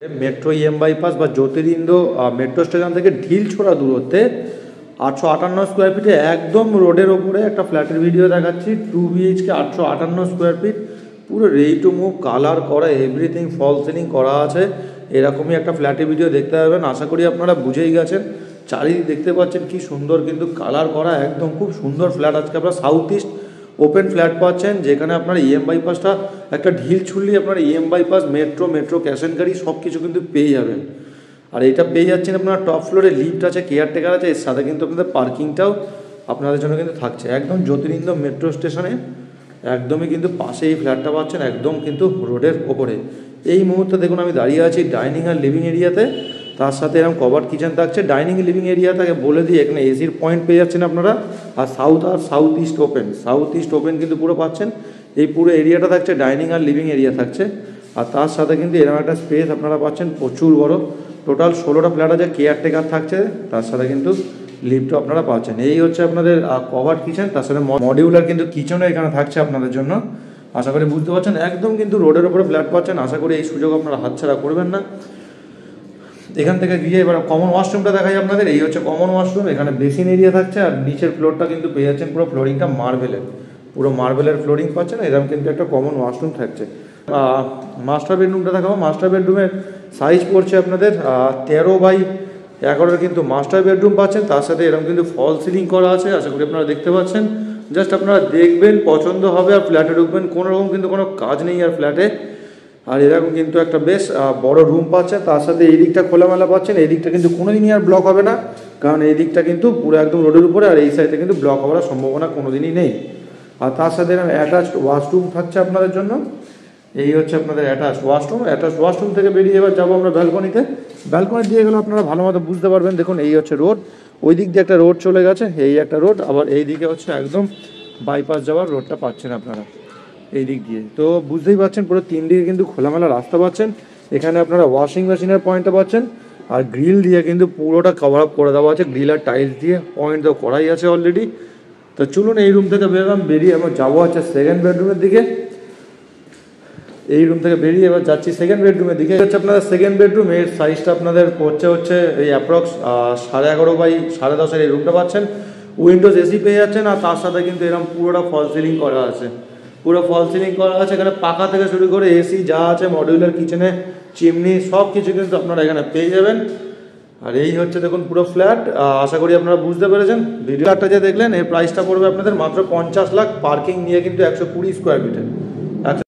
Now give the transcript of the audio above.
Metro bypass বা Jyotirindra metro station থেকে ঢিলছোড়া দূরত্বে 858 স্কোয়ার ফিটে একদম রোডের ওপরে একটা ফ্ল্যাটের ভিডিও দেখাচ্ছি। 2 BHK 858 স্কোয়ার ফিট, পুরো রেডি টু মুভ, কালার করা, এভরিথিং ফল সিলিং করা আছে। এরকমই একটা ফ্ল্যাটের ভিডিও দেখতে পাবেন। আশা করি আপনারা বুঝেই গেছেন। চারিদিক দেখতে পাচ্ছেন কি সুন্দর, কিন্তু কালার করা একদম খুব সুন্দর ফ্ল্যাট। আজকে আপনারা সাউথ ইস্ট ওপেন ফ্ল্যাট পাচ্ছেন, যেখানে আপনার বাইপাসটা একটা ঢিল ছুড়লেই আপনার বাইপাস, মেট্রো ক্যাশ অ্যান্ড গাড়ি সব কিছু কিন্তু পেয়ে যাবেন। আর এটা পেয়ে যাচ্ছেন আপনার টপ ফ্লোরে, লিফট আছে, কেয়ারটেকার আছে, এর সাথে কিন্তু আপনাদের পার্কিংটাও আপনাদের জন্য কিন্তু থাকছে। একদম জ্যোতিরিন্দ্র মেট্রো স্টেশনে একদমই কিন্তু পাশে এই ফ্ল্যাটটা পাচ্ছেন, একদম কিন্তু রোডের ওপরে। এই মুহূর্তে দেখুন আমি দাঁড়িয়ে আছি ডাইনিং আর লিভিং এরিয়াতে, তার সাথে এরকম কভার্ড কিচেন থাকছে। ডাইনিং লিভিং এরিয়াটাকে বলে দিই, এখানে এসির পয়েন্ট পেয়ে যাচ্ছেন আপনারা। আর সাউথ ইস্ট ওপেন কিন্তু পুরো পাচ্ছেন। এই পুরো এরিয়াটা থাকছে ডাইনিং আর লিভিং এরিয়া থাকছে। আর তার সাথে কিন্তু এরকম একটা স্পেস আপনারা পাচ্ছেন প্রচুর বড়। টোটাল 16টা ফ্ল্যাট আছে, কেয়ারটেকার থাকছে, তার সাথে কিন্তু লিফটও আপনারা পাচ্ছেন। এই হচ্ছে আপনাদের কভার্ড কিচেন, তার সাথে মডিউলার কিন্তু কিচেনও এখানে থাকছে আপনাদের জন্য। আশা করি বুঝতে পারছেন, একদম কিন্তু রোডের ওপরে ফ্ল্যাট পাচ্ছেন। আশা করি এই সুযোগ আপনারা হাতছাড়া করবেন না। এখান থেকে গিয়ে এবার কমন ওয়াশরুমটা দেখাই আপনাদের। এই হচ্ছে কমন ওয়াশরুম, এখানে বেসিন এরিয়া থাকছে। আর নিচের ফ্লোরটা কিন্তু পেয়ে যাচ্ছেন পুরো ফ্লোরিংটা মার্বেলের ফ্লোরিং পাচ্ছেন। এরকম কিন্তু একটা কমন ওয়াশরুম থাকছে। মাস্টার বেডরুমটা দেখাবো। মাস্টার বেডরুমের সাইজ পড়ছে আপনাদের 13x11 কিন্তু মাস্টার বেডরুম পাচ্ছেন। তার সাথে এরকম কিন্তু ফল সিলিং করা আছে, আশা করি আপনারা দেখতে পাচ্ছেন। জাস্ট আপনারা দেখবেন, পছন্দ হবে আর ফ্ল্যাটে ঢুকবেন। কোনো রকম কিন্তু কোনো কাজ নেই আর ফ্ল্যাটে। আর এরকম কিন্তু একটা বেশ বড় রুম পাচ্ছেন, তার সাথে এই দিকটা খোলামেলা পাচ্ছেন। এই দিকটা কিন্তু কোনোদিনই আর ব্লক হবে না, কারণ এই দিকটা কিন্তু পুরো একদম রোডের উপরে। আর এই সাইডে কিন্তু ব্লক হওয়ার সম্ভাবনা কোনোদিনই নেই। আর তার সাথে অ্যাটাচড ওয়াশরুম থাকছে আপনাদের জন্য। এই হচ্ছে আপনাদের অ্যাটাচ ওয়াশরুম থেকে বেরিয়ে এবার যাবো আমরা ব্যালকনিতে। ব্যালকনি দিয়ে গেলে আপনারা ভালো মতো বুঝতে পারবেন। দেখুন এই হচ্ছে রোড, ওই দিক দিয়ে একটা রোড চলে গেছে, এই একটা রোড। আবার এই দিকে হচ্ছে একদম বাইপাস যাওয়ার রোডটা পাচ্ছেন আপনারা এই দিক দিয়ে। তো বুঝতেই পারছেন পুরো 3 দিকে কিন্তু খোলামেলা রাস্তা পাচ্ছেন। এখানে আপনারা ওয়াশিং মেশিনের পয়েন্টটা পাচ্ছেন। আর গ্রিল দিয়ে কিন্তু পুরোটা কভার আপ করে দেওয়া আছে, গ্রিল আর টাইলস দিয়ে পয়েন্ট তো করাই আছে অলরেডি। তো চলুন এই রুম থেকে বেরিয়ে আমরা যাবো হচ্ছে সেকেন্ড বেডরুমের দিকে। এই রুম থেকে বেরিয়ে এবার যাচ্ছি সেকেন্ড বেডরুমের দিকে। হচ্ছে আপনাদের সেকেন্ড বেডরুম, এর সাইজটা আপনাদের পড়ছে হচ্ছে এই অ্যাপ্রক্স 11.5x10 এই রুমটা পাচ্ছেন। উইন্ডোজ এসি পেয়ে যাচ্ছেন। আর তার সাথে কিন্তু এরকম পুরোটা ফল সিলিং করা আছে, এখানে পাখা থেকে শুরু করে এসি যা আছে, মডিউলার কিচেনে চিমনি সব কিছু কিন্তু আপনারা এখানে পেয়ে যাবেন। আর এই হচ্ছে দেখুন পুরো ফ্ল্যাট। আশা করি আপনারা বুঝতে পেরেছেন। ভিডিওটা যে দেখলেন, এর প্রাইসটা পড়বে আপনাদের মাত্র 50 লাখ, পার্কিং নিয়ে কিন্তু 120 স্কোয়ার ফিটের।